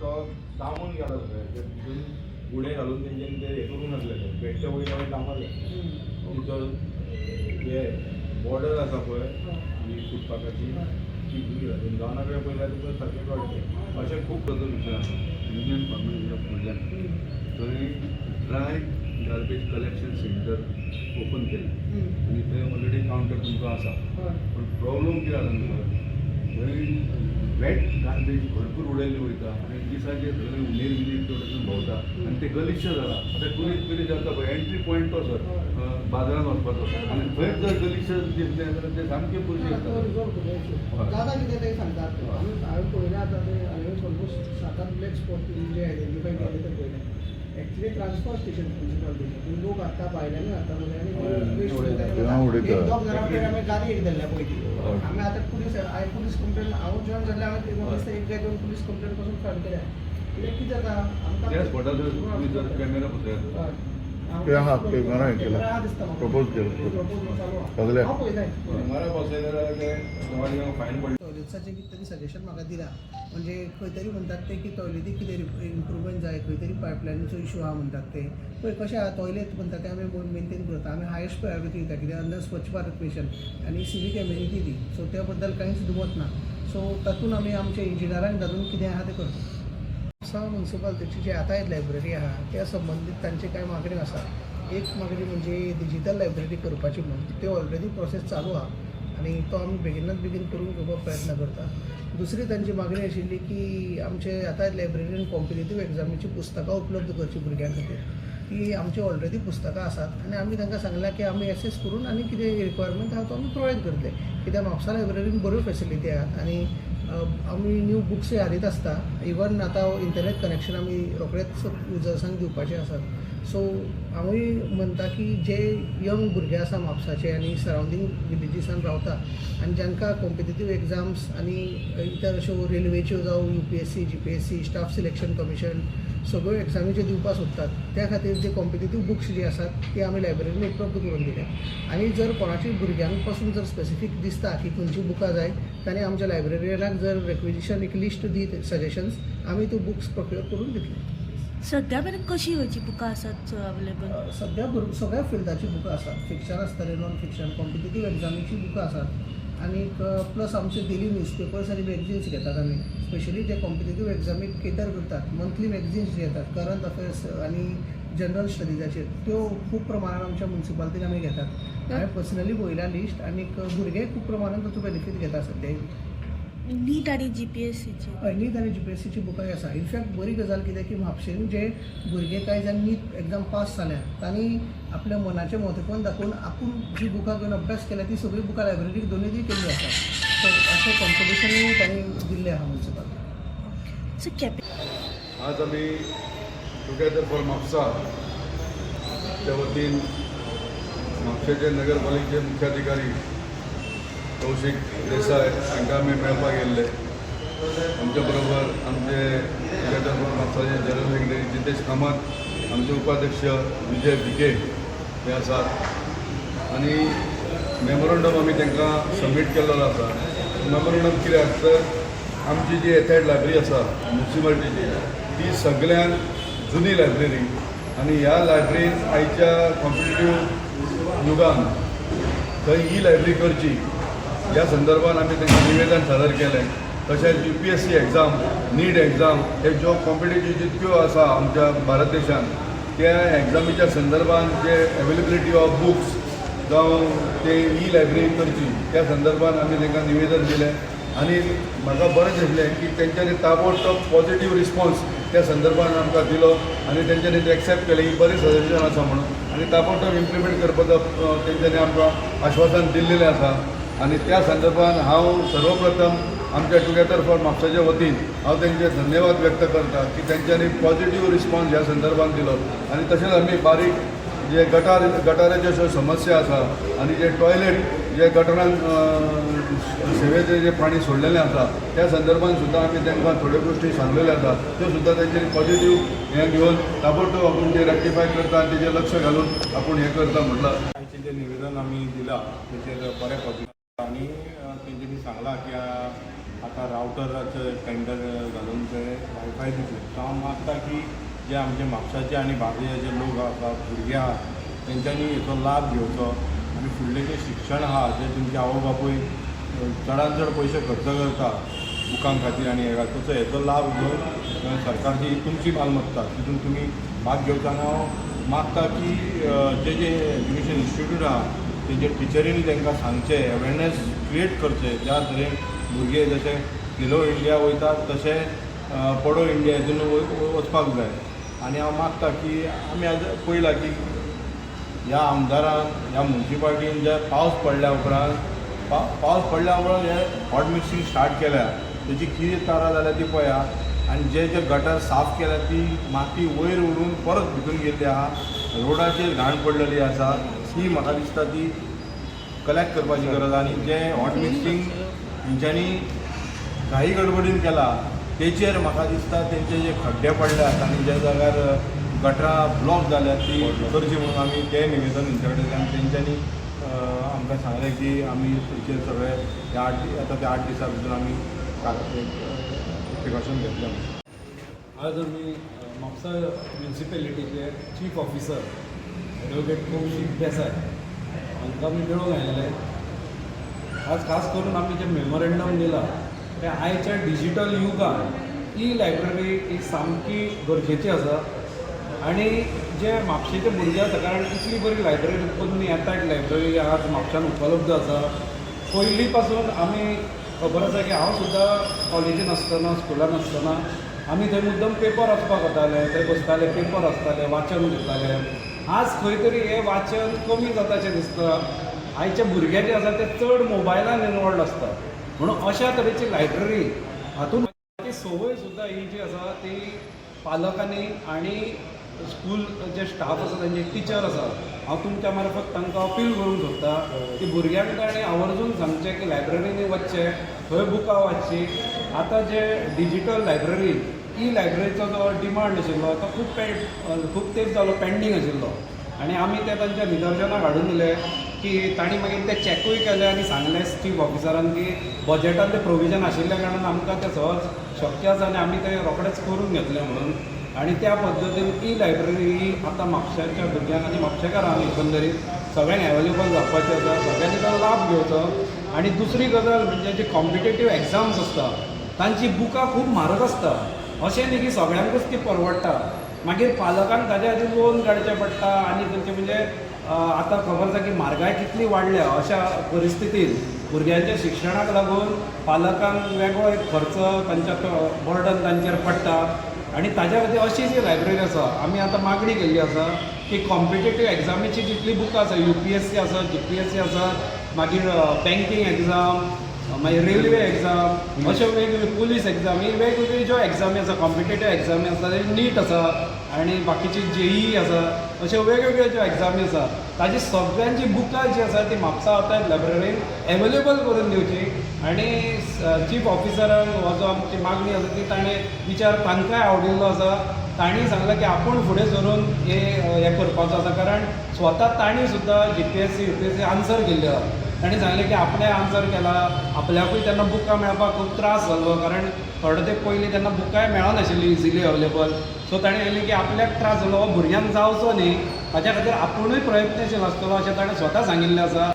तो दामून गेलो तितून गुडे घालून तेंच्यांनी ते हे करून नासलेले बेश्टे वयर दामले तिचो हे बॉर्डर आसा पळय ही फुटपाथाची ती भुरगी घालून जावनाकडे पयल्यार तुका सारकें कळटा अशें खूब रेजोल्युशन आसा युनियन फार्माच्या फुडल्यान थंय dry garbage collection centre open केलें आनी थंय ऑलरेडी कावंटर तुमकां आसा पूण प्रॉब्लम कितें जाता थंय वेट गार्बेज भरपूर उडयल्ली वयता आनी दिसाचे थंय उंदीर बिंदीर थोडें भोंवता आनी ते गलिच्छ जाला आतां टुरिस्ट बिरिस्ट जाता पळय एंट्री पॉयंट तो सर बाजारांत वचपाचो आनी थंयच जर गलिच्छ दिसलें जाल्यार ते सामकें पयशे दादा कितें ते सांगतात हांवें पळयलें आतां ते हांवें ऑलमोस्ट 7-8 ब्लॅक स्पॉट जे आयडेंटिफाय केले ते पळयलें एक्चुअली ट्रान्सपोर्ट स्टेशन म्युनिसिपालिटी लोक हाडटा भायल्यानूय हाडटा आमी गाडी एक धरल्या पळय ती आमी आतां पुलीस पुलीस कंप्लेन हांव जॉइन जाल्ले हांवें म्हाका दिसता 1-2 पुलीस कंप्लेन पासून फायल केल्या कित्याक कितें जाता आमकां कॅमेरा बसयता टॉयलेट्साचें कितें तरी सजेशन म्हाका दिलां म्हणजे खंय तरी म्हणटात ते की टॉयलेटी कितें इम्प्रुवमेंट जाय खंय तरी पायपलायनीचो इशू आहा म्हणटात ते पळय कशें आहा टॉयलेट म्हणटा ते आमी मेंटेन करता आमी हायस्ट प्रायोरिटी दिता कित्याक अंडर स्वच्छ भारत मिशन आनी सिवीक इम्युनिटी दी सो त्या बद्दल कांयच दुमत ना सो तातूंत आमी आमच्या इंजिनियरांक घालून कितें आहा तें करता म्युनिसिपालिटीची जी आतां लायब्ररी आहा त्या संबंदीत तांचे कांय मागणी आसा एक मागणी म्हणजे डिजिटल लायब्ररी करपाची म्हणून ते ऑलरेडी प्रोसेस चालू आहा आनी तो आमी बेगिनात बेगीन करून घेवपाक प्रयत्न करता दुसरी तांची मागणी आशिल्ली की आमचे आतां लायब्ररीन कॉम्पिटेटीव एग्जामीची पुस्तकां उपलब्ध करची भुरग्यां खातीर की आमचे ऑलरेडी पुस्तकां आसात आनी आमी तांकां सांगलां की आमी एसेस करून आनी कितें रिक्वायरमेंट आहा तो आमी प्रोवायड करतले कित्याक म्हापसा लायब्ररीन बऱ्यो फॅसिलिटी आहात आनी आमी न्यू बुक्स हाडीत आसता इवन आतां इंटरनेट कनेक्शन आमी रोखडेच युजर्सांक दिवपाचें आसात सो हांवूय म्हणटा की जे यंग भुरगे आसा म्हापसाचे आनी सरावंडींग विलेजीसान रावता आनी जांकां कॉम्पिटेटीव एग्जाम्स आनी इतर अश्यो रेल्वेच्यो जावं UPSC GPSC staff selection commission सगळ्यो एग्जामीच्यो दिवपाक सोदतात त्या खातीर जे कॉम्पिटेटीव बुक्स जी आसात ती आमी लायब्ररीन उपलब्ध करून दिल्या आनी जर कोणाची भुरग्यांक पासून जर स्पेसिफीक दिसता की खंयची बुकां जाय तांणी आमच्या लायब्ररीयनाक जर रिक्विजिशन एक लिस्ट दीत सजेशन्स आमी त्यो बुक्स प्रोक्युअर करून दितले सध्या मेरेन कशी खंयची बुकां आसात अवेलेबल सध्या सगळ्या फिल्डाची बुकां आसात फिक्शन आसतलें नॉन फिक्शन कॉम्पिटेटीव एग्जामीची बुकां आसात आनी प्लस आमचे डेली न्यूजपेपर्स आनी मॅगझिन्स घेतात आमी स्पेशली जे कॉम्पिटेटीव एग्जामीक केटर करतात मंथली मॅगझिन्स जे येतात करंट अफेर्स आनी जनरल स्टडीजाचेर त्यो खूब प्रमाणान आमच्या म्युनिसिपालिटीन आमी घेतात हांवें पर्सनली पळयल्या लिस्ट आनी भुरगे खूब प्रमाणान ताचो बेनिफीट घेता सध्या नीट आनी GPSCची नीट आनी GPSCची बुकांय आसा इनफॅक्ट बरी गजाल कित्याक की म्हापशेन जे भुरगे कांय जाण नीट एग्जाम पास जाल्यात तांणी आपल्या मनाचें मोठेपण दाखोवन आपूण जी बुकां घेवन अभ्यास केल्या ती सगळीं बुकां लायब्ररीक डोनेटूय केल्ली आसा सो अशें कॉम्पिटिशनूय तांणी दिल्लें आहा म्युनिसिपालिटी आज आमी टुगेदर फॉर म्हापसा च्या वतीन म्हापशेचे नगरपालिकेचे मुख्याधिकारी कौशिक देसाय हांकां आमी मेळपाक गेल्ले आमचे बरोबर आमचे टुगेदर फॉर म्हापसाचे जनरल सेक्रेटरी जितेश कामत आमचे उपाध्यक्ष विजय भिके हे आसात आनी मेमोरंडम आमी तांकां सबमीट केल्लो आसा मेमोरंडम कित्याक तर आमची जी एथायड लायब्ररी आसा म्युनिसिपालिटीची ती सगळ्यान जुनी लायब्ररी आनी ह्या लायब्ररीन आयच्या कॉम्पिटेटीव युगान थंय ही लायब्ररी करची ह्या संदर्भात आमी तांकां निवेदन सादर केलें तशेंच UPSC एग्जाम नीट एग्जाम हे ज्यो कॉम्पिटेटीव जितक्यो आसा आमच्या भारत देशान त्या एग्जामीच्या संदर्भात जे अवेलेबिलिटी ऑफ बुक्स जावं ते ही लायब्ररी करची त्या संदर्भात आमी तांकां निवेदन दिलें आनी म्हाका बरें दिसलें की तेंच्यांनी ताबडतोब पॉझिटीव रिस्पॉन्स त्या संदर्भात आमकां दिलो आनी तेंच्यांनी ते एक्सेप्ट केलें ही बरी सजेशन आसा म्हणून आनी ताबडतोब इम्प्लिमेंट करपाचो तेंच्यांनी आमकां आश्वासन दिल्लेलें आसा आनी त्या संदर्भात हांव सर्वप्रथम आमच्या टुगेदर फॉर म्हापसाच्या वतीन हांव तेंचे धन्यवाद व्यक्त करता की तेंच्यांनी पॉझिटीव रिस्पॉन्स ह्या संदर्भात दिलो आनी तशेंच आमी बारीक जे गटाराच्यो ज्यो समस्या आसा आनी जे टॉयलेट जे गटारान सेवेचें जे पाणी सोडलेलें आसा त्या संदर्भात सुद्दां आमी तांकां थोड्यो गोश्टी सांगलेल्यो आसा त्यो सुद्दां तेंच्यांनी पॉझिटीव हें घेवन ताबडतोब आपूण ते रेक्टिफाय करता आनी तेजेर लक्ष घालून आपूण हें करता म्हटलां आयचें जें निवेदन आमी दिलां तेचेर बरें पद्धतीन आनी तेंच्यांनी सांगलां की आतां रावता रावटराचो टेंडर घालून ते वायफाय दितले. सो हांव मागता की जे आमचे म्हापशाचे आनी बार्देजाचे जे लोक आसा भुरगे आहा तेंच्यांनी हेचो लाभ घेवचो आनी फुडलें जें शिक्षण आहा जें तुमचे आवय बापूय चडांत चड पयशे खर्च करता बुकां खातीर आनी हेचो लाभ घेवन सरकारची ही तुमची मालमत्ता तितून तुमी भाग घेवचो. आनी हांव मागता की जे एज्युकेशन इन्स्टिट्यूट आहा तेंचे टिचरींनी तांकां सांगचें अवेरनेस क्रिएट करचें ज्या तरेन भुरगे जशे खेलो इंडिया वयतात तशें पडो इंडिया हितून वचपाक जाय. आनी हांव मागता की आमी आज पळयलां की ह्या आमदारान ह्या म्युन्सिपाल्टीन जे पावस पडल्या उपरांत हे हॉट मिक्सिंग स्टार्ट केल्या तेजी कितें तारा जाल्या ती पळया आनी जे गटर साफ केल्या ती माती वयर उडून परत भितून गेल्ली आहा. रोडाचेर घाण पडलेली आसा ती म्हाका दिसता ती कलेक्ट करपाची गरज. आनी जे हॉट मिक्सिंग हेंच्यांनी काही गडबडीन केला तेचेर म्हाका दिसता तेंचे जे खड्डे पडल्यात आनी ज्या जाग्यार गटरां ब्लॉक जाल्यात ती करची म्हणून आमी तें निवेदन हेंचे कडेन दिलें. आनी तेंच्यांनी आमकां सांगलें की आमी तेचेर सगळे ते 8 दिसां भितर आमी प्रिकॉशन घेतलें. आज आमी म्हापसा म्युन्सिपॅलिटीचे chief officer advocate Kaushik Desai हांकां आमी मेळून आयिल्ले. आज खास करून आमी जे मेमोरेंडम दिलां तें आयच्या डिजिटल युगांत ई लायब्ररी ही सामकी गरजेची आसा. आनी जे म्हापशेचे भुरगे आसा कारण इतली बरी लायब्ररी तुमी येतात लायब्ररी आज म्हापशान उपलब्ध आसा. पयलीं पासून आमी खबर आसा की हांव सुद्दां कॉलेजीन आसतना स्कुलान आसतना आमी थंय मुद्दम पेपर वाचपाक वताले, थंय बसताले, पेपर वाचताले, वाचन करताले. आज खंय तरी हें वाचन कमी जाताचें दिसता. आयचे भुरगे जे आसा ते चड मोबायलान इनवॉल्ड आसता. म्हणून अशा तरेची लायब्ररी हातूंत संवय सुद्दां ही जी आसा ती पालकांनी आनी स्कूल जे स्टाफ आसा तांचे टिचर आसा हांव तुमच्या मार्फत तांकां अपील करूंक सोदता की भुरग्यांक ताणें आवर्जून सांगचें की लायब्ररीनी वचचें, थंय बुकां वाचची. आतां जे डिजिटल लायब्ररी ई लायब्ररीचो जो डिमांड आशिल्लो तो खूब तेंप जालो पेंडींग आशिल्लो आनी आमी ते तांच्या निदर्शनाक हाडून दिले की तांणी मागीर ते चॅकूय केले आनी सांगलें चीफ ऑफिसरान की बजेटान ते प्रोविजन आशिल्ल्या कारणान आमकां ते सहज शक्य आसा आनी आमी ते रोखडेंच करून घेतलें म्हणून. आनी त्या पद्दतीन ई लायब्ररी ही आतां म्हापशाच्या भुरग्यांक आनी म्हापशेकारांक एकंदरीत सगळ्यांक एवेलेबल जावपाची आसा. सगळ्यांनी तो लाभ घेवचो. आनी दुसरी गजाल म्हणजे जी कॉम्पिटेटीव एग्जाम्स आसता तांची बुकां खूब म्हारग आसता. अशें न्ही की सगळ्यांकूच ती परवडटा. मागीर पालकांक ताजे खातीर लोन काडचें पडटा आनी तांचे म्हणजे आतां खबर आसा की म्हारगाय कितली वाडल्या. अशा परिस्थितींत भुरग्यांच्या शिक्षणाक लागून पालकांक वेगळो एक खर्च तांच्या बर्डन तांचेर पडटा. आनी ताज्या खातीर अशी जी लायब्ररी आसा आमी आतां मागणी केल्ली आसा की कॉम्पिटेटीव एग्जामीची जितली बुकां आसा UPSC आसा, GPSC आसा, मागीर बँकींग एग्जाम, मागीर रेल्वे एग्जाम, अश्यो वेगवेगळ्यो पुलीस एग्जाम, ही वेगवेगळी ज्यो एग्जामी आसा कॉम्पिटेटीव एग्जामी आसा नीट आसा आनी बाकीची JEE आसा, अश्यो वेगवेगळ्यो ज्यो एग्जामी आसा ताजी सगळ्यांची बुकां जी आसा ती म्हापसा वतात लायब्ररीन एवेलेबल करून दिवची. आनी चीफ ऑफिसरान हो जो आमची मागणी आसा ती ताणें विचार तांकांय आवडिल्लो आसा. तांणी सांगलां की आपूण फुडें सरून हें करपाचो आसा कारण स्वता तांणी सुद्दां GPSC UPSC आन्सर केल्ले आसा. तांणी सांगलें की आपणें आन्सर केला, आपल्याकूय तेन्ना बुकां मेळपाक खूब त्रास जाल्लो कारण थोडे तेंप पयलीं तेन्ना बुकांय मेळनाशिल्ली इजिली अवेलेबल. सो ताणें सांगलें की आपल्याक त्रास जालो हो भुरग्यांक जावचो न्ही, हाच्या खातीर आपुणूय प्रयत्नशील आसतलो अशें ताणें स्वता सांगिल्लें आसा.